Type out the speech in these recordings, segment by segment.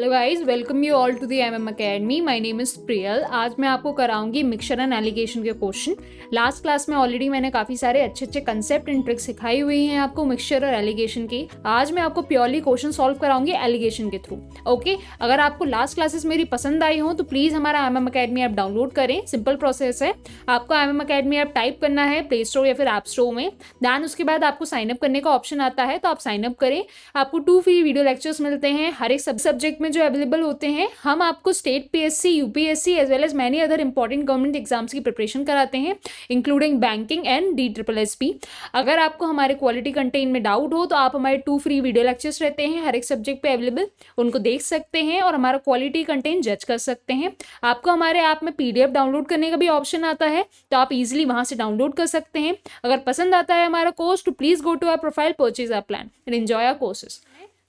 Hello guys, welcome you all to the MM academy. My name is Priyal. आज मैं आपको कराऊंगी मिक्सचर एंड एलिगेशन के क्वेश्चन। लास्ट क्लास में ऑलरेडी मैंने काफ़ी सारे अच्छे अच्छे कंसेप्ट एंड ट्रिक्स सिखाई हुई हैं आपको मिक्सचर और एलिगेशन की। आज मैं आपको प्योरली क्वेश्चन सॉल्व कराऊंगी एलिगेशन के थ्रू। ओके, अगर आपको लास्ट क्लासेस मेरी पसंद आई हो तो प्लीज़ हमारा एमएम अकेडमी ऐप डाउनलोड करें। सिंपल प्रोसेस है, आपको एमएम अकेडमी ऐप टाइप करना है प्ले स्टोर या फिर ऐप स्टोर में। दैन उसके बाद आपको साइनअप करने का ऑप्शन आता है, तो आप साइनअप करें। आपको 2 फ्री वीडियो लेक्चर्स मिलते हैं हर एक सब्जेक्ट में जो अवेलेबल होते हैं। हम आपको state PSC, UPSC as well as many other important government exams की प्रिपरेशन कराते हैं, इंक्लूडिंग बैंकिंग एंड DSSP। अगर आपको हमारे क्वालिटी कंटेंट में डाउट हो तो आप हमारे 2 फ्री वीडियो लेक्चर्स रहते हैं हर एक सब्जेक्ट पे अवेलेबल, उनको देख सकते हैं और हमारा क्वालिटी कंटेंट जज कर सकते हैं। आपको हमारे ऐप में PDF डाउनलोड करने का भी ऑप्शन आता है, तो आप इजिली वहां से डाउनलोड कर सकते हैं। अगर पसंद आता है हमारा कोर्स तो please go to our profile, purchase our plan and enjoy our courses.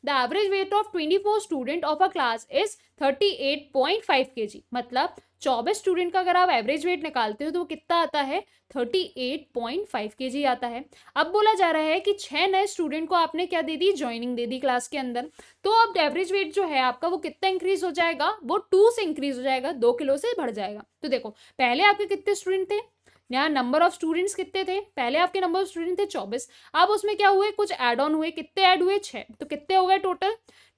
The average weight of 24 student of a class is 38.5 kg। मतलब 24 स्टूडेंट का अगर आप एवरेज वेट निकालते हो तो वो कितना आता है? 38.5 kg आता है। अब बोला जा रहा है कि 6 नए स्टूडेंट को आपने क्या दे दी? ज्वाइनिंग दे दी क्लास के अंदर। तो अब एवरेज वेट जो है आपका वो कितना इंक्रीज हो जाएगा? वो 2 से इंक्रीज हो जाएगा, 2 किलो से बढ़ जाएगा। तो देखो पहले आपके कितने स्टूडेंट थे? यहाँ नंबर ऑफ स्टूडेंट्स कितने थे? पहले आपके नंबर ऑफ स्टूडेंट थे 24। अब उसमें क्या हुए? कुछ ऐड ऑन हुए। कितने ऐड हुए? 6। तो कितने हो गए टोटल?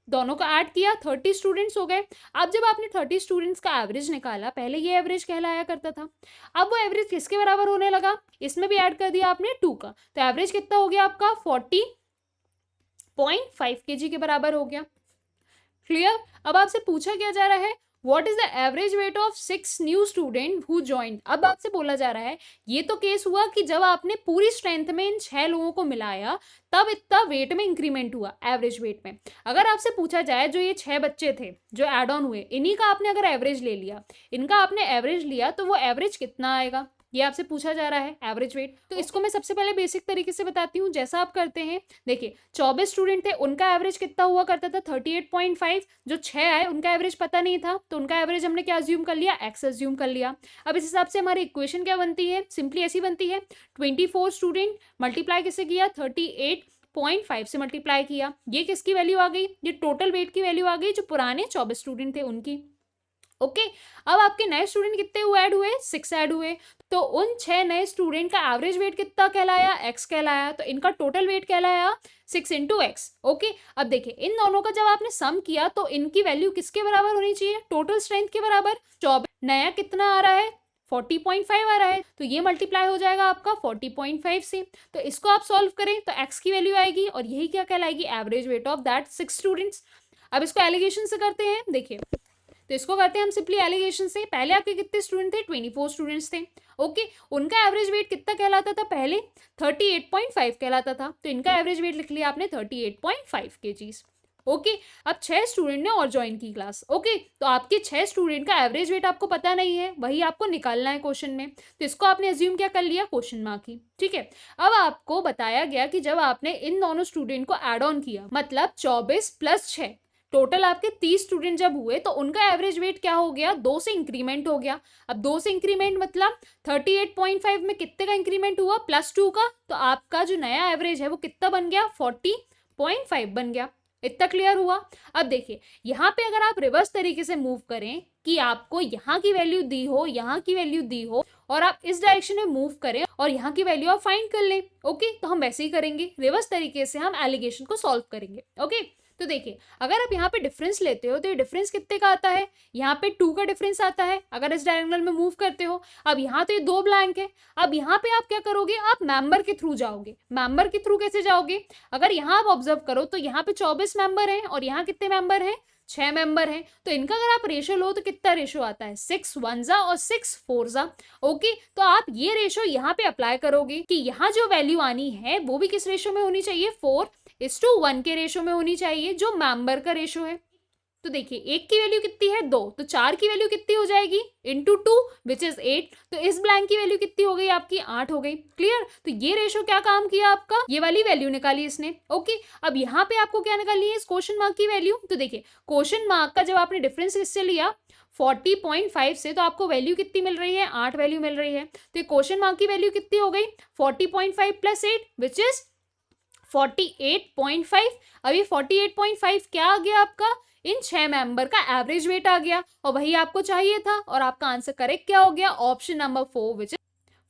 दोनों का ऐड किया 30 स्टूडेंट्स हो गए। अब जब आपने 30 स्टूडेंट्स का एवरेज निकाला, पहले ये एवरेज कहलाया करता था, अब वो एवरेज किसके बराबर होने लगा? इसमें भी ऐड कर दिया आपने 2 का, तो एवरेज कितना हो गया आपका? 40.5 kg के बराबर हो गया। क्लियर? अब आपसे पूछा क्या जा रहा है? What is the average weight of 6 new student who joined? अब आपसे बोला जा रहा है, ये तो केस हुआ कि जब आपने पूरी स्ट्रेंथ में इन 6 लोगों को मिलाया तब इतना वेट में इंक्रीमेंट हुआ, एवरेज वेट में। अगर आपसे पूछा जाए जो ये 6 बच्चे थे जो एड ऑन हुए, इन्हीं का आपने अगर एवरेज ले लिया, इनका आपने एवरेज लिया, तो वो एवरेज कितना आएगा? ये आपसे पूछा जा रहा है, एवरेज वेट। तो इसको मैं सबसे पहले बेसिक तरीके से बताती हूँ। जैसा आप करते हैं, देखिए 24 स्टूडेंट थे, उनका एवरेज कितना हुआ करता था? 38.5। जो 6 आए उनका एवरेज पता नहीं था, तो उनका एवरेज हमने क्या अज्यूम कर लिया? x अज्यूम कर लिया। अब इस हिसाब से हमारी इक्वेशन क्या बनती है? सिंपली ऐसी बनती है, 24 स्टूडेंट मल्टीप्लाई किससे किया? 38.5 से मल्टीप्लाई किया। ये किसकी वैल्यू आ गई? ये टोटल वेट की वैल्यू आ गई जो पुराने 24 स्टूडेंट थे उनकी। ओके, अब आपके नए स्टूडेंट कितने हुए? ऐड हुए 6 ऐड हुए। तो उन 6 नए स्टूडेंट का एवरेज वेट कितना कहलाया? x कहलाया। तो इनका टोटल वेट कहलाया 6 × x। ओके, अब देखिए इन दोनों का जब आपने सम किया तो इनकी वैल्यू किसके बराबर होनी चाहिए? टोटल स्ट्रेंथ के बराबर। 24 नया कितना आ रहा है? 40.5 आ रहा है, तो ये मल्टीप्लाई हो जाएगा आपका 40.5 से। तो इसको आप सॉल्व करें तो x की वैल्यू आएगी और यही क्या कहलाएगी? Average weight of that 6 students. अब इसको एलिगेशन से करते हैं। देखिए, तो इसको करते हैं हम सिंपली एलिगेशन से। पहले आपके कितने स्टूडेंट थे? 24 स्टूडेंट्स थे। ओके, उनका एवरेज वेट कितना कहलाता था? पहले 38.5 कहलाता था, तो इनका एवरेज वेट लिख लिया आपने 38.5 kg। ओके, अब 6 स्टूडेंट ने और ज्वाइन की क्लास। ओके, तो आपके 6 स्टूडेंट का एवरेज वेट आपको पता नहीं है, वही आपको निकालना है क्वेश्चन में। तो इसको आपने अज्यूम क्या कर लिया? क्वेश्चन मार्क ही। ठीक है, अब आपको बताया गया कि जब आपने इन दोनों स्टूडेंट को एड ऑन किया, मतलब 24 + 6, टोटल आपके 30 स्टूडेंट जब हुए तो उनका एवरेज वेट क्या हो गया? 2 से इंक्रीमेंट हो गया। अब 2 से इंक्रीमेंट मतलब 38.5 में कितने का इंक्रीमेंट हुआ? +2 का। तो आपका जो नया एवरेज है वो कितना बन गया? 40.5 बन गया। इतना क्लियर हुआ? अब देखिए यहाँ पे अगर आप रिवर्स तरीके से मूव करें कि आपको यहाँ की वैल्यू दी हो, यहाँ की वैल्यू दी हो और आप इस डायरेक्शन में मूव करें और यहाँ की वैल्यू आप फाइंड कर लें। ओके, तो हम वैसे ही करेंगे, रिवर्स तरीके से हम एलिगेशन को सॉल्व करेंगे। ओके, तो देखिए अगर आप यहाँ पे डिफरेंस लेते हो तो ये डिफरेंस कितने का आता है? यहाँ पे 2 का डिफरेंस आता है अगर इस डायगोनल में मूव करते हो। अब यहाँ तो ये 2 ब्लैंक है। अब यहाँ पे आप क्या करोगे? आप मेंबर के थ्रू जाओगे। मेंबर के थ्रू कैसे जाओगे? अगर यहाँ आप ऑब्जर्व करो तो यहाँ पे 24 मेंबर हैं और यहाँ कितने मेंबर हैं? 6 मेंबर हैं। तो इनका अगर आप रेशो लो तो कितना रेशो आता है? 6 1 और 6 4। ओके, तो आप ये रेशो यहाँ पे अप्लाई करोगे कि यहाँ जो वैल्यू आनी है वो भी किस रेशो में होनी चाहिए? 4:1 के रेशो में होनी चाहिए, जो मेंबर का रेशो है। तो देखिए 1 की वैल्यू कितनी है? 2, तो 4 की वैल्यू कितनी हो जाएगी? Into 2 which is 8। तो इस ब्लैंक की वैल्यू कितनी हो गई आपकी? 8 हो गई। क्लियर? तो ये रेशो क्या काम किया आपका? ये वाली वैल्यू निकाली इसने। ओके, अब यहाँ पे आपको क्या निकालनी है? इस क्वेश्चन मार्क की वैल्यू। तो देखिए क्वेश्चन मार्क का जब आपने डिफरेंस इससे लिया 40.5 से, तो आपको वैल्यू कितनी मिल रही है? 8 वैल्यू मिल रही है। तो ये क्वेश्चन मार्क की वैल्यू कितनी हो गई? 40.5 + 8 विच इज 48.5। अब ये 48.5 क्या आ गया आपका? इन 6 मेंबर का एवरेज वेट आ गया और वही आपको चाहिए था और आपका आंसर करेक्ट क्या हो गया, option number 4 which is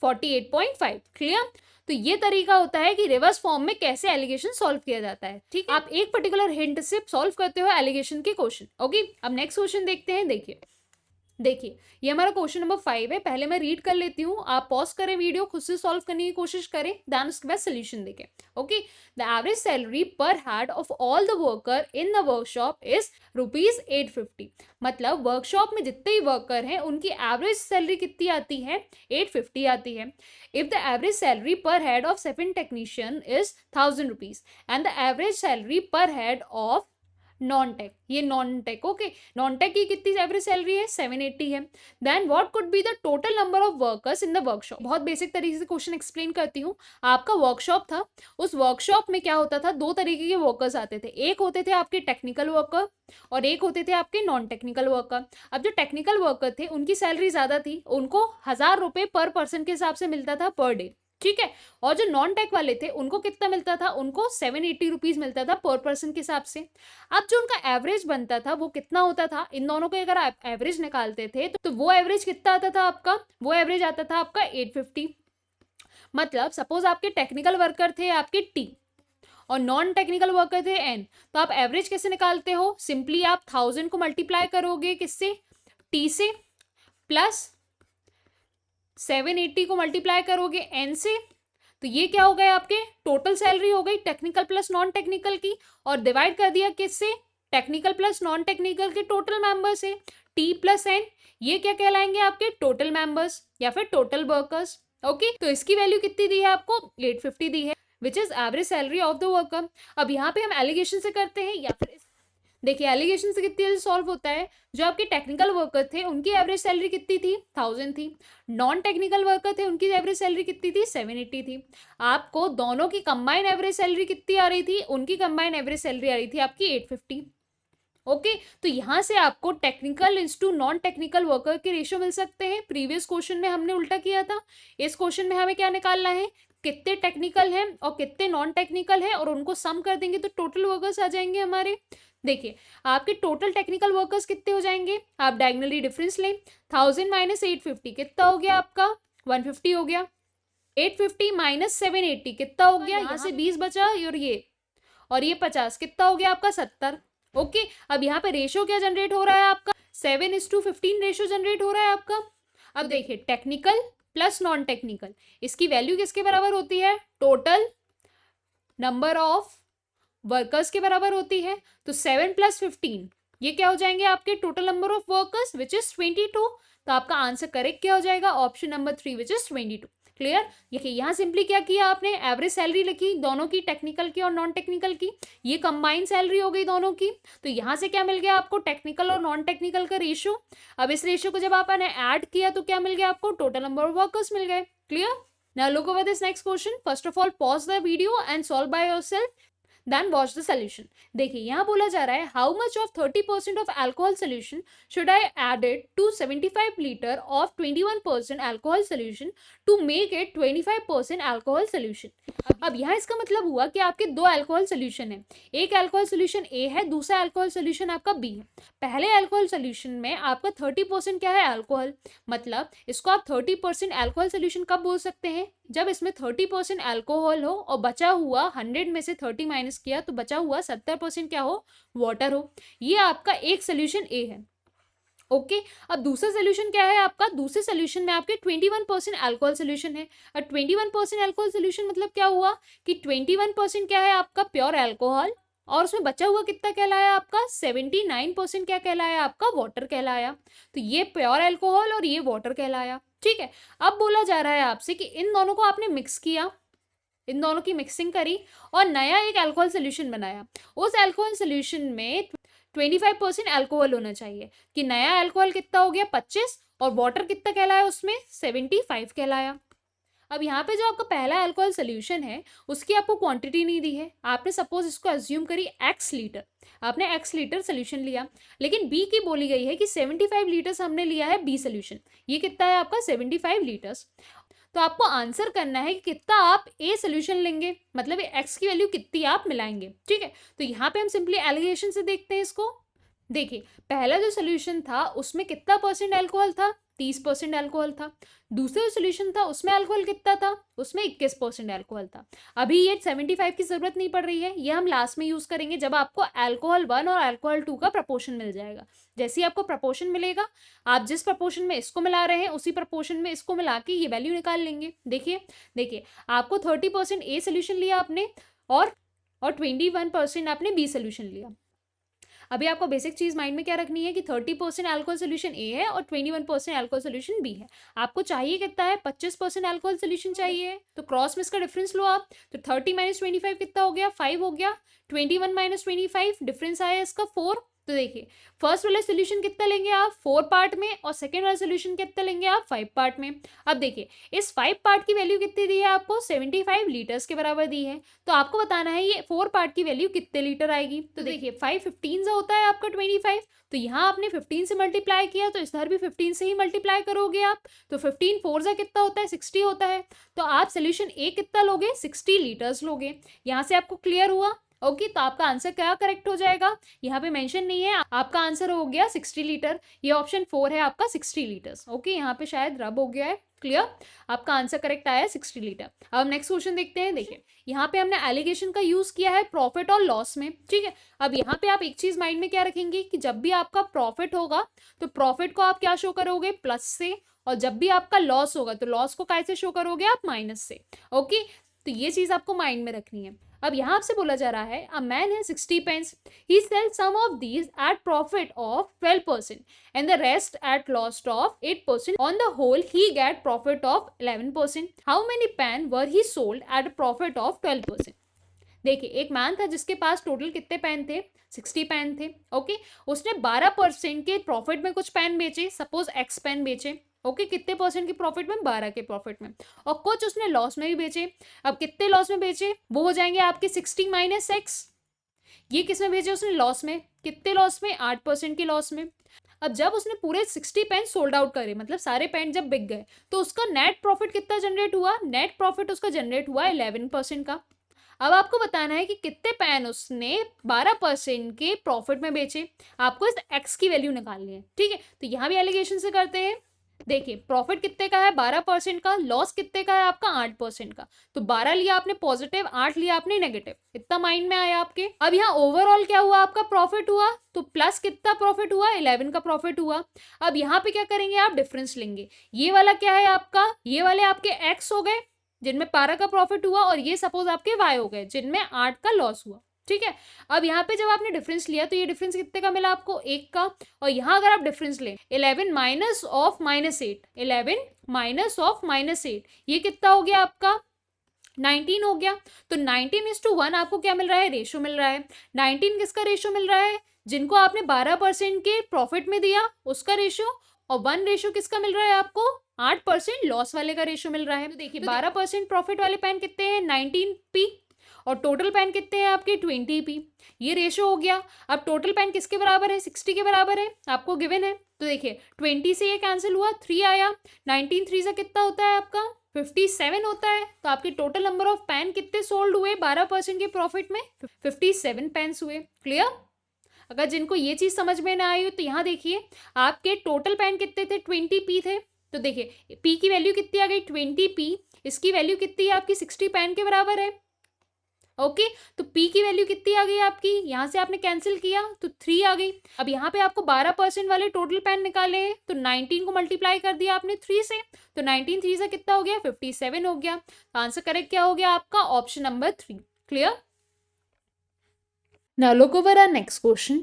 48.5। Clear. तो ये तरीका होता है कि रिवर्स फॉर्म में कैसे एलिगेशन सॉल्व किया जाता है। ठीक है, आप एक पर्टिकुलर हिंट से सॉल्व करते हो एलिगेशन के क्वेश्चन। ओके, अब नेक्स्ट क्वेश्चन देखते हैं। देखिए ये हमारा क्वेश्चन नंबर 5 है। पहले मैं रीड कर लेती हूँ, आप पॉज करें वीडियो, खुद से सॉल्व करने की कोशिश करें, देन उसके बाद सोल्यूशन देखें। Okay, the average salary per head of all the worker in the workshop is ₹850। मतलब वर्कशॉप में जितने ही वर्कर हैं उनकी एवरेज सैलरी कितनी आती है, 850 आती है। If the average salary per head of 7 technician is ₹1000 and the average salary per head of non tech, ये non tech, okay, non tech की कितनी एवरेज सैलरी है, 780 है। Then what could be the total number of workers in the workshop. बहुत basic तरीके से question explain करती हूँ। आपका वर्कशॉप था, उस वर्कशॉप में क्या होता था, दो तरीके के वर्कर्स आते थे। एक होते थे आपके टेक्निकल वर्कर और एक होते थे आपके नॉन टेक्निकल वर्कर। अब जो टेक्निकल वर्कर थे उनकी सैलरी ज्यादा थी, उनको ₹1000 पर पर्सन के हिसाब से मिलता था पर डे। ठीक है, और जो नॉन टेक वाले थे उनको कितना मिलता था, उनको 780 रुपीज मिलता था पर पर्सन के हिसाब से। अब जो उनका एवरेज बनता था वो कितना होता था, इन दोनों के अगर आप एवरेज निकालते थे तो वो एवरेज कितना आता था आपका, वो एवरेज आता था आपका 850। मतलब सपोज आपके टेक्निकल वर्कर थे आपके टी और नॉन टेक्निकल वर्कर थे एन, तो आप एवरेज कैसे निकालते हो, सिंपली आप 1000 को मल्टीप्लाई करोगे किससे, टी से, प्लस 780 को मल्टीप्लाई करोगे एन से, तो ये क्या हो गया, आपके टोटल सैलरी हो गई टेक्निकल प्लस नॉन टेक्निकल की, और डिवाइड कर दिया किससे, टेक्निकल प्लस नॉन टेक्निकल के टोटल मेंबर से, टी प्लस एन, ये क्या कहलाएंगे आपके टोटल मेंबर्स या फिर टोटल वर्कर्स। ओके, तो इसकी वैल्यू कितनी दी है आपको, 850 दी है, which is average salary of the worker. अब यहाँ पे हम एलिगेशन से करते हैं या फिर देखिए एलिगेशन से कितनी जल्दी सॉल्व होता है। जो आपके टेक्निकल वर्कर थे उनकी एवरेज सैलरी कितनी थी, 1000 थी। नॉन टेक्निकल वर्कर थे उनकी एवरेज सैलरी कितनी थी, 780 थी। आपको दोनों की कंबाइन एवरेज सैलरी कितनी आ रही थी, उनकी कंबाइन एवरेज सैलरी आ रही थी आपकी 850। ओके, तो यहां से आपको technical into non technical worker के रेशियो मिल सकते हैं। प्रीवियस क्वेश्चन में हमने उल्टा किया था, इस क्वेश्चन में हमें क्या निकालना है, कितने टेक्निकल हैं और कितने नॉन टेक्निकल हैं, और उनको सम कर देंगे तो टोटल वर्कर्स आ जाएंगे हमारे। देखिए आपके टोटल टेक्निकल वर्कर्स कितने हो जाएंगे, आप डायगोनली डिफरेंस लें, 1000 माइनस 850 कितना हो गया आपका, 150 हो गया। 850 माइनस 780 कितना हो गया, यहाँ से 20 बचा और ये 50 कितना हो गया आपका 70। ओके, अब यहाँ पे रेशियो क्या जनरेट हो रहा है आपका, 7:15 रेशियो जनरेट हो रहा है आपका। अब देखिए टेक्निकल प्लस नॉन टेक्निकल, इसकी वैल्यू किसके बराबर होती है, टोटल नंबर ऑफ वर्कर्स के बराबर होती है। तो 7 + 15 ये क्या हो जाएंगे आपके total number of workers which is 22। तो आपका आंसर करेक्ट क्या हो जाएगा, option number 3 which is 22। Clear. देखिए यहाँ सिंपली क्या किया आपने, एवरेज सैलरी लिखी दोनों की, टेक्निकल की और नॉन टेक्निकल की, ये कंबाइंड सैलरी हो गई दोनों की। तो यहाँ से क्या मिल गया आपको, टेक्निकल और नॉन टेक्निकल का रेशियो। अब इस रेशियो को जब आपने ऐड किया तो क्या मिल गया आपको, टोटल नंबर ऑफ वर्कर्स मिल गए। Clear. Now look over this next question. First of all pause the video and solve by yourself, then watch the solution. देखिए यहाँ बोला जा रहा है, how much of 30% of alcohol solution should I added to 75 litre of 21% alcohol solution to make it 25% alcohol solution. अब यहाँ इसका मतलब हुआ कि आपके दो अल्कोहल सोल्यूशन है, एक अल्कोहल सोल्यूशन ए है, दूसरा अल्कोहल सोल्यूशन आपका बी है। पहले अल्कोहल सोल्यूशन में आपका 30% क्या है, अल्कोहल। मतलब इसको आप 30% अल्कोहल सोल्यूशन कब बोल सकते हैं, जब इसमें 30% अल्कोहल हो और बचा हुआ 100 में से 30 माइनस किया तो बचा हुआ 70% क्या हो, वाटर हो। ये आपका एक सोल्यूशन ए है। ओके, अब दूसरा सोल्यूशन क्या है आपका, दूसरे सोल्यूशन में आपके 21% अल्कोहल सोल्यूशन है। और 21% अल्कोहल सोल्यूशन मतलब क्या हुआ कि 21% क्या है आपका प्योर अल्कोहल, और उसमें बचा हुआ कितना कहलाया आपका, 79% क्या कहलाया आपका, वाटर कहलाया। तो ये प्योर अल्कोहल और ये वाटर कहलाया। ठीक है, अब बोला जा रहा है आपसे कि इन दोनों को आपने मिक्स किया, इन दोनों की मिक्सिंग करी और नया एक अल्कोहल सोल्यूशन बनाया। उस अल्कोहल सोल्यूशन में 25% अल्कोहल होना चाहिए, कि नया अल्कोहल कितना हो गया 25 और वाटर कितना कहलाया उसमें 75 कहलाया। अब यहाँ पे जो आपका पहला अल्कोहल सोल्यूशन है उसकी आपको क्वांटिटी नहीं दी है, आपने सपोज इसको अज्यूम करी x लीटर, आपने x लीटर सोल्यूशन लिया, लेकिन b की बोली गई है कि 75 लीटर्स हमने लिया है b सोल्यूशन, ये कितना है आपका 75 लीटर्स। तो आपको आंसर करना है कि कितना आप ए सोल्यूशन लेंगे, मतलब x की वैल्यू कितनी आप मिलाएंगे। ठीक है, तो यहाँ पे हम सिंपली एलिगेशन से देखते हैं इसको। देखिए पहला जो सोल्यूशन था उसमें कितना परसेंट अल्कोहल था, 30% अल्कोहल था। दूसरा जो सोल्यूशन था उसमें अल्कोहल कितना था, उसमें 21% अल्कोहल था। अभी ये 75 की जरूरत नहीं पड़ रही है, ये हम लास्ट में यूज करेंगे जब आपको अल्कोहल 1 और अल्कोहल 2 का प्रपोर्शन मिल जाएगा। जैसे ही आपको प्रपोर्शन मिलेगा, आप जिस प्रपोर्शन में इसको मिला रहे हैं उसी प्रपोर्शन में इसको मिला के ये वैल्यू निकाल लेंगे। देखिए आपको 30% ए सोल्यूशन लिया आपने और 21% आपने बी सोल्यूशन लिया। अभी आपको बेसिक चीज माइंड में क्या रखनी है कि 30% अल्कोहल सोल्यूशन ए है और 21% अल्कोहल सोल्यूशन बी है। आपको चाहिए कितना है, 25% अल्कोहल सोल्यूशन चाहिए, तो क्रॉस में इसका डिफरेंस लो आप। तो 30 - 25 कितना हो गया, 5 हो गया। 21 - 25 डिफरेंस आया इसका 4। तो देखिए फर्स्ट वाला सोल्यूशन कितना लेंगे आप 4 पार्ट में और सेकेंड वाला सोल्यूशन कितना लेंगे आप 5 पार्ट में। अब देखिए इस 5 पार्ट की वैल्यू कितनी दी है आपको, 75 लीटर्स के बराबर दी है। तो आपको बताना है ये 4 पार्ट की वैल्यू कितने लीटर आएगी। तो देखिए 5 15 से होता है आपका 25, तो यहाँ आपने 15 से मल्टीप्लाई किया तो इधर भी 15 से ही मल्टीप्लाई करोगे आप। तो 15 4 से कितना होता है, 60 होता है। तो आप सोल्यूशन ए कितना लोगे, 60 लीटर्स लोगे। यहाँ से आपको क्लियर हुआ। ओके तो आपका आंसर क्या करेक्ट हो जाएगा, यहाँ पे मेंशन नहीं है, आपका आंसर हो गया 60 लीटर। ये ऑप्शन 4 है आपका 60 लीटर्स। ओके यहाँ पे शायद रब हो गया है, क्लियर, आपका आंसर करेक्ट आया है 60 लीटर। अब हम नेक्स्ट क्वेश्चन देखते हैं। देखिए यहाँ पे हमने एलिगेशन का यूज किया है प्रॉफिट और लॉस में, ठीक है। अब यहाँ पे आप एक चीज माइंड में क्या रखेंगे कि जब भी आपका प्रॉफिट होगा तो प्रॉफिट को आप क्या शो करोगे, प्लस से, और जब भी आपका लॉस होगा तो लॉस को कैसे शो करोगे आप, माइनस से। ओके तो ये चीज आपको माइंड में रखनी है। अब यहाँ आपसे बोला जा रहा है अ मैन है 60 pence, he sell some of these at profit of 12% and the rest at loss of 8%. On the whole, he get profit of 11%. How many pan were he sold at a profit of 12%? देखिए एक man था जिसके पास total कितने pen थे, 60 pen थे। Okay उसने 12% के profit में कुछ पेन बेचे, सपोज एक्स पेन बेचे। ओके कितने परसेंट के प्रॉफिट में, 12 के प्रॉफिट में, और कुछ उसने लॉस में भी बेचे। अब कितने लॉस में बेचे, वो हो जाएंगे आपके 60 - x। ये किस में भेजे उसने, लॉस में। कितने लॉस में, 8% के लॉस में। अब जब उसने पूरे 60 पेन सोल्ड आउट करे, मतलब सारे पेन जब बिक गए, तो उसका नेट प्रॉफिट कितना जनरेट हुआ, नेट प्रॉफिट उसका जनरेट हुआ 11% का। अब आपको बताना है कि कितने पेन उसने 12% के प्रॉफिट में बेचे। आपको इस एक्स की वैल्यू निकालनी है, ठीक है। तो यहाँ भी एलिगेशन से करते हैं। देखिए प्रॉफिट कितने का है, 12% का, लॉस कितने का है आपका, 8% का। तो 12 लिया आपने पॉजिटिव, 8 लिया आपने नेगेटिव, इतना माइंड में आया आपके। अब यहाँ ओवरऑल क्या हुआ आपका, प्रॉफिट हुआ, तो प्लस कितना प्रॉफिट हुआ, 11 का प्रॉफिट हुआ। अब यहाँ पे क्या करेंगे आप, डिफरेंस लेंगे। ये वाला क्या है आपका, ये वाले आपके एक्स हो गए जिनमें 12 का प्रॉफिट हुआ, और ये सपोज आपके वाई हो गए जिनमें 8 का लॉस हुआ, ठीक है। अब यहाँ पे जब आपने डिफरेंस लिया तो ये डिफरेंस कितने का मिला आपको, 1 का। और यहाँ अगर आप डिफरेंस लें 11 माइनस ऑफ -8, 11 माइनस ऑफ -8, ये कितना हो गया आपका, 19 हो गया। तो 19:1 आपको क्या मिल रहा है, रेशो मिल रहा है। 19 किसका रेशो मिल रहा है, जिनको आपने 12% के प्रॉफिट में दिया उसका रेशो, और 1 रेशो किसका मिल रहा है आपको, 8% लॉस वाले का रेशो मिल रहा है। तो देखिए 12% प्रॉफिट वाले पेन कितने हैं, 19p, और टोटल पेन कितने हैं आपके, 20p। ये रेशो हो गया। अब टोटल पेन किसके बराबर है, 60 के बराबर है, आपको गिवन है। तो देखिए 20 से ये कैंसिल हुआ, 3 आया, 19 3 से कितना होता है आपका, 57 होता है। तो आपके टोटल नंबर ऑफ पेन कितने सोल्ड हुए 12% के प्रॉफिट में, 57 पेन्स हुए। क्लियर। अगर जिनको ये चीज समझ में ना आई हो तो यहाँ देखिए आपके टोटल पेन कितने थे, 20p थे। तो देखिए p की वैल्यू कितनी आ गई, 20p, इसकी वैल्यू कितनी है आपकी, 60 पेन के बराबर है। ओके तो p की वैल्यू कितनी आ गई आपकी, यहाँ से आपने कैंसिल किया तो 3 आ गई। अब यहाँ पे आपको 12% वाले टोटल पेन निकाले हैं, तो 19 को मल्टीप्लाई कर दिया आपने 3 से, तो 19 3 से कितना हो गया, 57 हो गया। आंसर करेक्ट क्या हो गया आपका, option number 3। Clear. Now look over our next question.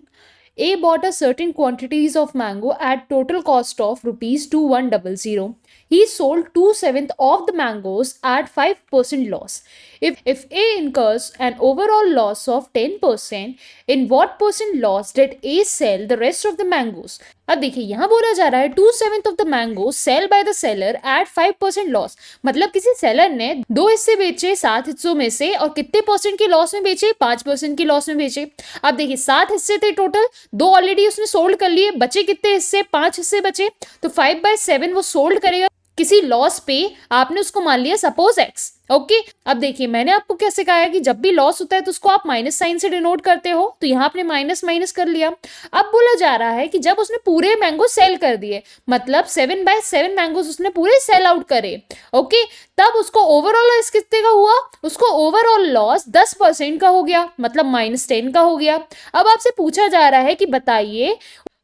A bought a certain quantities of mango at total cost of ₹2100. He sold 2/7 of the mangoes at 5% loss. If A incurs an overall loss of 10%, in what percent loss did A sell the rest of the mangoes? अब देखिए यहाँ बोला जा रहा है 2/7 of the mango sell by the seller at 5% loss। मतलब किसी seller ने 2 हिस्से बेचे 7 हिस्सों में से, और कितने परसेंट के लॉस में बेचे, 5% के लॉस में बेचे। अब देखिए 7 हिस्से थे टोटल, 2 ऑलरेडी उसने सोल्ड कर लिए, बचे कितने हिस्से, 5 हिस्से बचे। तो 5/7 वो सोल्ड करेगा, किसी लॉस पे आपने उसको मान लिया सपोज एक्स। ओके, अब देखिए मैंने आपको क्या सिखाया कि जब भी लॉस होता है तो उसको आप माइनस साइन से डिनोट करते हो, तो यहाँ आपने माइनस माइनस कर लिया। अब बोला जा रहा है कि जब उसने पूरे मैंगो सेल कर दिए, मतलब 7/7 मैंगोज उसने पूरे सेल आउट करे, ओके, तब उसको ओवरऑल लॉस कितने का हुआ, उसको ओवरऑल लॉस 10% का हो गया, मतलब -10 का हो गया। अब आपसे पूछा जा रहा है कि बताइए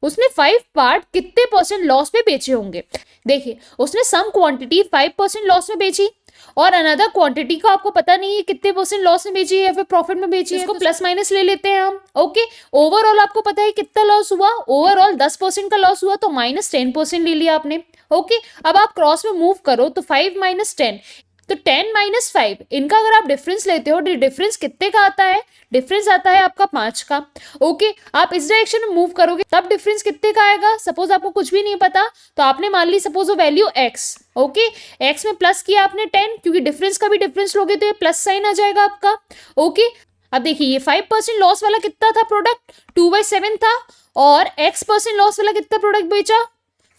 उसने 5 पार्ट कितने परसेंट लॉस में बेचे होंगे। देखिए उसने सम क्वांटिटी 5% लॉस में बेची और अनदर क्वांटिटी का आपको पता नहीं है कितने परसेंट लॉस में बेची है या फिर प्रॉफिट में बेची है, इसको प्लस माइनस ले लेते हैं हम। ओके, ओवरऑल आपको पता है कितना लॉस हुआ, ओवरऑल 10% का लॉस हुआ, तो -10% ले लिया आपने। ओके, अब आप क्रॉस में मूव करो तो 5 - 10, तो 10 - 5, इनका अगर आप डिफरेंस लेते हो, डिफरेंस कितने का आता है, डिफरेंस आता है आपका 5 का। ओके, आप इस डायरेक्शन में मूव करोगे तब डिफरेंस कितने का आएगा। सपोज आपको कुछ भी नहीं पता तो आपने मान ली सपोज वो वैल्यू x, ओके, x में प्लस किया आपने 10, क्योंकि डिफरेंस का भी डिफरेंस लोगे तो ये प्लस साइन आ जाएगा आपका। ओके, अब देखिए ये 5% लॉस वाला कितना था प्रोडक्ट, 2/7 था, और x% लॉस वाला कितना प्रोडक्ट बेचा,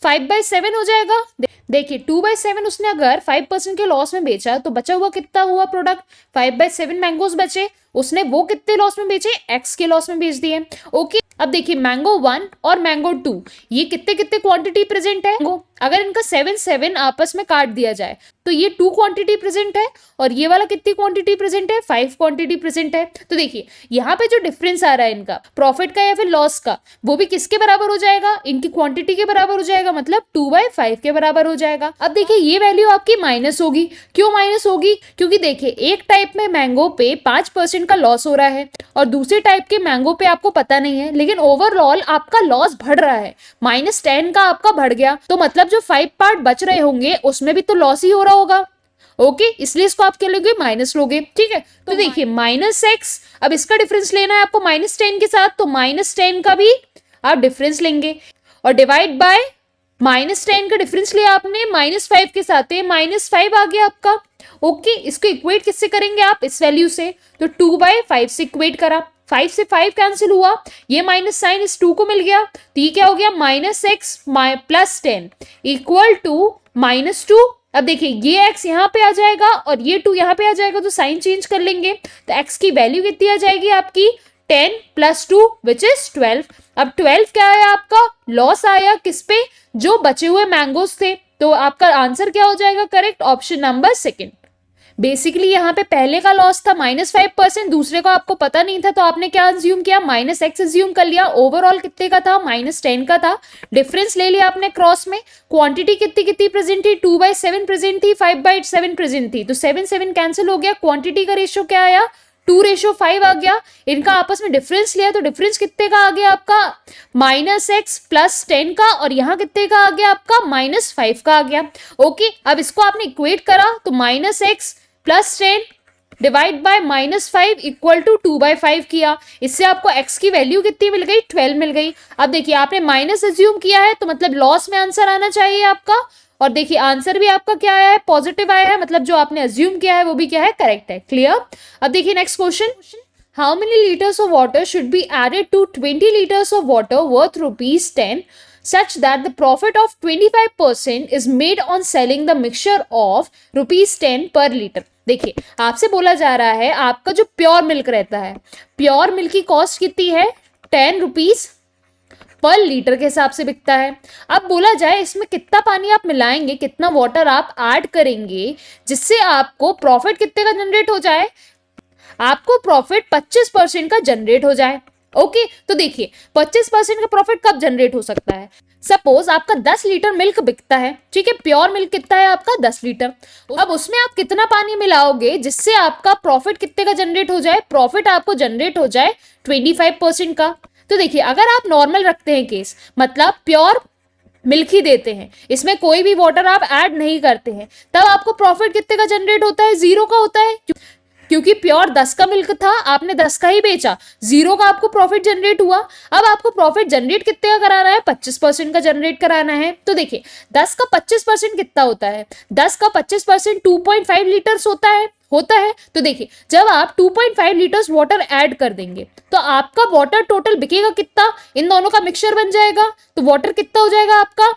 5/7 हो जाएगा। देखिए 2/7 उसने अगर 5% के लॉस में बेचा तो बचा हुआ कितना हुआ प्रोडक्ट, 5/7 मैंगोज बचे, उसने वो कितने लॉस में बेचे, x के लॉस में बेच दिए। ओके, अब देखिए मैंगो 1 और मैंगो 2 ये कितने कितने क्वांटिटी प्रेजेंट है, अगर इनका 7/7 आपस में काट दिया जाए तो ये 2 क्वांटिटी प्रेजेंट है, और ये वाला कितनी क्वांटिटी प्रेजेंट है, 5 क्वांटिटी प्रेजेंट है। तो देखिए यहाँ पे जो डिफरेंस आ रहा है इनका प्रॉफिट का या फिर लॉस का, वो भी किसके बराबर हो जाएगा, इनकी क्वांटिटी के बराबर हो जाएगा, मतलब 2/5 के बराबर हो जाएगा। अब देखिए ये वैल्यू आपकी माइनस होगी, क्यों माइनस होगी, क्योंकि देखिए एक टाइप में मैंगो पे 5% का लॉस हो रहा है और दूसरे टाइप के मैंगो पे आपको पता नहीं है, लेकिन ओवरऑल आपका लॉस बढ़ रहा है, -10 का आपका बढ़ गया, तो मतलब जो 5 पार्ट बच रहे होंगे उसमें भी तो लॉस ही हो रहा होगा। ओके, इसलिए इसको आप क्या लोगे, माइनस लोगे। ठीक है, तो देखिए -x, अब इसका डिफरेंस लेना है आपको -10 के साथ, तो -10 का भी आप डिफरेंस लेंगे और डिवाइड बाय -10 का डिफरेंस लिया आपने -5 के साथ, -5 आ गया आपका। ओके, इसको इक्वेट किससे करेंगे आप, इस वैल्यू से, तो 2/5 से इक्वेट करा, 5 से 5 कैंसिल हुआ, ये माइनस साइन इस 2 को मिल गया, तो ये क्या हो गया, -x + 10 इक्वल टू -2। अब देखिए ये x यहाँ पे आ जाएगा और ये 2 यहाँ पे आ जाएगा, तो साइन चेंज कर लेंगे, तो x की वैल्यू कितनी आ जाएगी आपकी, 10 + 2 विच इज 12। अब 12 क्या आया आपका, लॉस आया किस पे, जो बचे हुए मैंगोज थे, तो आपका आंसर क्या हो जाएगा करेक्ट, ऑप्शन नंबर 2। बेसिकली यहाँ पे पहले का लॉस था -5%, दूसरे को आपको पता नहीं था, तो आपने क्या अज्यूम किया, -x अज्यूम कर लिया, ओवरऑल कितने का था, -10 का था, डिफरेंस ले लिया आपने क्रॉस में, क्वांटिटी कितनी कितनी प्रेजेंट थी, 2/7 प्रेजेंट थी, 5/7 प्रेजेंट थी, तो 7 कैंसिल हो गया, क्वांटिटी का रेशियो क्या आया, 2:5 आ गया, इनका आपस में डिफरेंस लिया तो डिफरेंस कितने का आ गया आपका, -x + 10 का, और यहाँ कितने का आ गया आपका, -5 का आ गया। ओके, अब इसको आपने इक्वेट करा तो -x + 10 divide by -5 equal to 2/5 किया, इससे आपको x की वैल्यू कितनी मिल गई, 12 मिल गई। अब देखिए आपने माइनस अज्यूम किया है, तो मतलब लॉस में आंसर आना चाहिए आपका, और देखिए आंसर भी आपका क्या आया है, पॉजिटिव आया है, मतलब जो आपने अज्यूम किया है वो भी क्या है, करेक्ट है। क्लियर। अब देखिए next question, how many litres of water should be added to 20 litres of water worth ₹10 such that the profit of 25% is made on selling the mixture of ₹10 per liter। देखिए आपसे बोला जा रहा है आपका जो प्योर मिल्क रहता है, प्योर मिल्क की कॉस्ट कितनी है, 10 रुपीज पर लीटर के हिसाब से बिकता है। अब बोला जाए इसमें कितना पानी आप मिलाएंगे, कितना वाटर आप ऐड करेंगे, जिससे आपको प्रॉफिट कितने का जनरेट हो जाए, आपको प्रॉफिट 25% का जनरेट हो जाए। ओके, तो देखिए 25% का प्रॉफिट कब जनरेट हो सकता है, सपोज आपका 10 लीटर मिल्क बिकता है, ठीक है, प्योर मिल्क कितना है आपका 10 लीटर, अब उसमें आप कितना पानी मिलाओगे जिससे आपका प्रॉफिट कितने का जनरेट हो जाए, प्रॉफिट आपको जनरेट हो जाए 25% का। तो देखिए अगर आप नॉर्मल रखते हैं केस, मतलब प्योर मिल्क ही देते हैं, इसमें कोई भी वाटर आप ऐड नहीं करते हैं, तब आपको प्रॉफिट कितने का जनरेट होता है, 0 का होता है, क्योंकि प्योर 10 का मिल्क था, आपने 10 का ही बेचा, 0 का आपको प्रॉफिट जनरेट हुआ। अब आपको प्रॉफिट जनरेट कितने का कराना है, 25% का जनरेट कराना है। तो देखिए 10 का 25% कितना होता है, 10 का 25% 2.5 लीटर्स होता है। तो देखिए जब आप 2.5 लीटर्स वाटर ऐड कर देंगे तो आपका वाटर टोटल बिकेगा कितना, इन दोनों का मिक्सचर बन जाएगा, तो वाटर कितना हो जाएगा आपका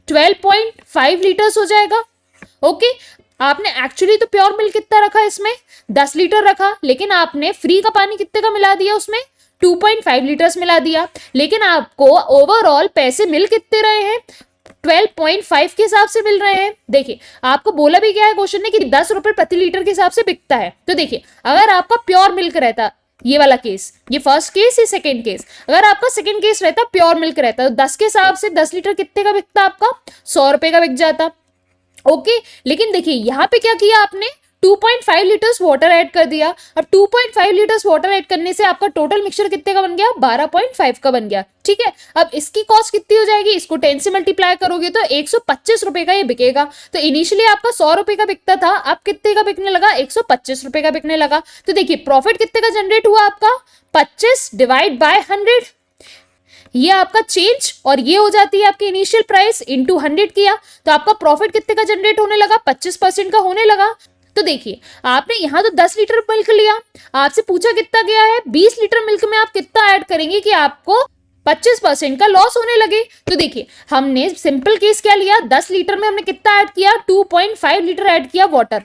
12.5 लीटर्स हो जाएगा। ओके, आपने एक्चुअली तो प्योर मिल्क कितना रखा इसमें, 10 लीटर रखा, लेकिन आपने फ्री का पानी कितने का मिला दिया उसमें, 2.5 लीटर्स मिला दिया, लेकिन आपको ओवरऑल पैसे मिल कितने रहे हैं, 12.5 के हिसाब से मिल रहे हैं। देखिए आपको बोला भी गया है क्वेश्चन ने कि 10 रुपए प्रति लीटर के हिसाब से बिकता है। तो देखिए अगर आपका प्योर मिल्क रहता, ये वाला केस, ये फर्स्ट केस, ये सेकंड केस, अगर आपका सेकंड केस रहता प्योर मिल्क रहता तो 10 के हिसाब से 10 लीटर कितने का बिकता, आपका 100 रुपए का बिक जाता। ओके, लेकिन देखिए यहाँ पे क्या किया आपने, 2.5 लीटर्स वाटर ऐड कर दिया, और 2.5 लीटर्स वाटर ऐड करने से आपका टोटल मिक्सचर कितने का बन गया, 12.5 का बन गया। ठीक है, अब इसकी कॉस्ट कितनी हो जाएगी, इसको 10 से मल्टीप्लाई करोगे तो 125 रुपए का ये बिकेगा। तो इनिशियली आपका 100 रुपए का बिकता था, अब कितने का बिकने लगा, 125 रुपए का बिकने लगा। तो देखिए प्रॉफिट कितने का जनरेट हुआ आपका, 25 डिवाइड बाय 100, ये आपका चेंज, और ये हो जाती है आपकी इनिशियल प्राइस इंटू 100 किया, तो आपका प्रॉफिट कितने का जनरेट होने लगा, 25% का होने लगा। तो देखिए आपने यहाँ तो 10 लीटर मिल्क लिया, आपसे पूछा कितना गया है, 20 लीटर मिल्क में आप कितना ऐड करेंगे कि आपको 25% का लॉस होने लगे। तो देखिए हमने सिंपल केस क्या लिया, 10 लीटर में हमने कितना ऐड किया, 2.5 लीटर ऐड किया वाटर।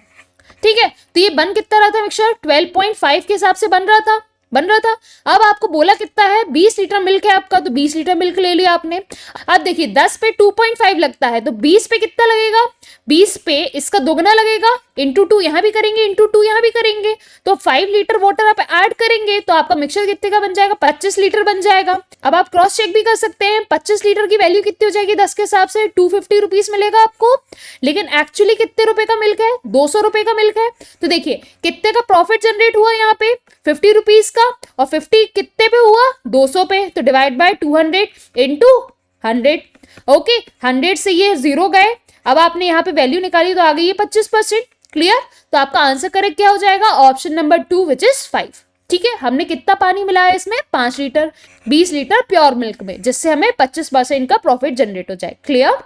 ठीक है, तो ये बन कितना रहा था मिक्सचर, 12.5 के हिसाब से बन रहा था। अब आपको बोला कितना है, 20 लीटर मिल्क है आपका, तो 20 लीटर मिल्क ले लिया आपने। अब देखिए 10 पे 2.5 लगता है, तो 20 पे कितना लगेगा, 20 पे इसका दोगुना लगेगा, इंटू 2 यहाँ भी करेंगे, इंटू 2 यहाँ भी करेंगे, तो 5 लीटर वाटर आप ऐड करेंगे तो आपका मिक्सचर कितने का बन जाएगा, 25 लीटर बन जाएगा। अब आप क्रॉस चेक भी कर सकते हैं, 25 लीटर की वैल्यू कितनी हो जाएगी 10 के हिसाब से, 250 रुपीज मिलेगा आपको, लेकिन एक्चुअली कितने रुपए का मिल्क है, 200 रुपए का मिल्क है। तो देखिए कितने का प्रॉफिट जनरेट हुआ यहाँ पे, 50 रुपीज का, और 50 कितने पे हुआ, 200 पे, तो डिवाइड बाय 200 इंटू 100। ओके, 100 से ये 0 गए, अब आपने यहाँ पे वैल्यू निकाली तो आ गई है 25%। क्लियर, तो आपका आंसर करेक्ट क्या हो जाएगा, ऑप्शन नंबर 2 विच इज 5। ठीक है, हमने कितना पानी मिलाया इसमें, 5 लीटर, 20 लीटर प्योर मिल्क में, जिससे हमें 25% का प्रॉफिट जनरेट हो जाए। क्लियर,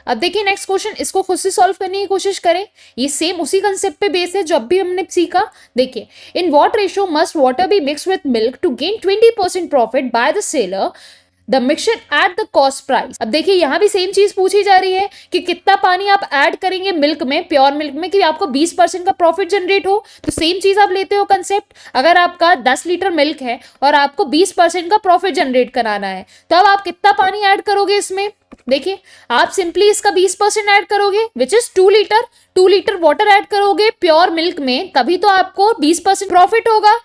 अब देखिए नेक्स्ट क्वेश्चन, इसको खुद से सॉल्व करने की कोशिश करें, ये सेम उसी कंसेप्ट पे बेस है जो अब भी हमने सीखा। देखिए, in what ratio must water be mix with milk to gain 20% profit by the seller the mixture at the cost price. अब देखिए यहाँ भी सेम चीज पूछी जा रही है कि कितना पानी आप ऐड करेंगे मिल्क में, प्योर मिल्क में, कि आपको 20% का प्रॉफिट जनरेट हो। तो सेम चीज आप लेते हो कंसेप्ट, अगर आपका 10 लीटर मिल्क है और आपको 20% का प्रॉफिट जनरेट कराना है, तो अब आप कितना पानी ऐड करोगे इसमें, देखिए आप सिंपली इसका 20% ऐड करोगे which is 2 litre water add करोगे प्योर मिल्क में, तभी तो आपको 20% प्रॉफिट होगा।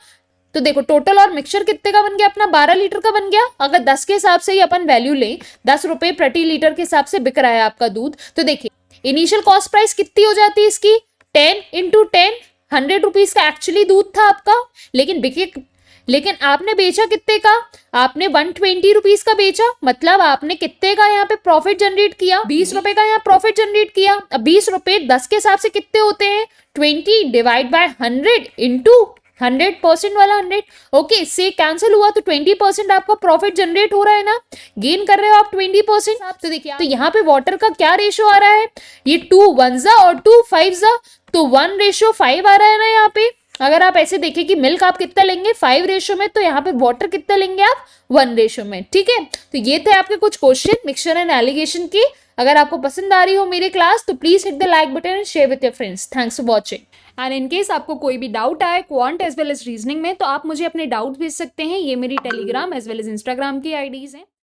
तो देखो टोटल और मिक्सचर कितने का बन गया अपना, 12 लीटर का बन गया। अगर 10 के हिसाब से ही अपन वैल्यू लें, 10 रुपए प्रति लीटर के हिसाब से बिक रहा है आपका दूध, तो देखिए इनिशियल कॉस्ट प्राइस कितनी हो जाती है इसकी, 10 इंटू 10, 100 रुपीज का एक्चुअली दूध था आपका, लेकिन आपने बेचा कितने का, आपने 120 रुपीज का बेचा, मतलब आपने कितने का यहाँ पे प्रॉफिट जनरेट किया, 20 रुपए का यहाँ प्रॉफिट जनरेट किया। अब 20 रुपए 10 के हिसाब से कितने होते हैं, 20 डिवाइड बाय 100 इंटू 100% वाला 100। ओके, इससे कैंसिल हुआ तो 20% आपका प्रॉफिट जनरेट हो रहा है ना, गेन कर रहे हो आप 20%। तो देखिए तो यहाँ पे वाटर का क्या रेशो आ रहा है, ये 2 1 और 2 5, तो 1:5 आ रहा है ना यहाँ पे। अगर आप ऐसे देखें कि मिल्क आप कितना लेंगे 5 रेशो में, तो यहाँ पे वाटर कितना लेंगे आप 1 रेशो में। ठीक है, तो ये थे आपके कुछ क्वेश्चन मिक्सचर एंड एलिगेशन की। अगर आपको पसंद आ रही हो मेरी क्लास तो please hit the like button and share with your friends. Thanks for watching. And in case आपको कोई भी डाउट आए quant as well as reasoning में, तो आप मुझे अपने डाउट भेज सकते हैं। ये मेरी Telegram as well as Instagram की आईडीज हैं।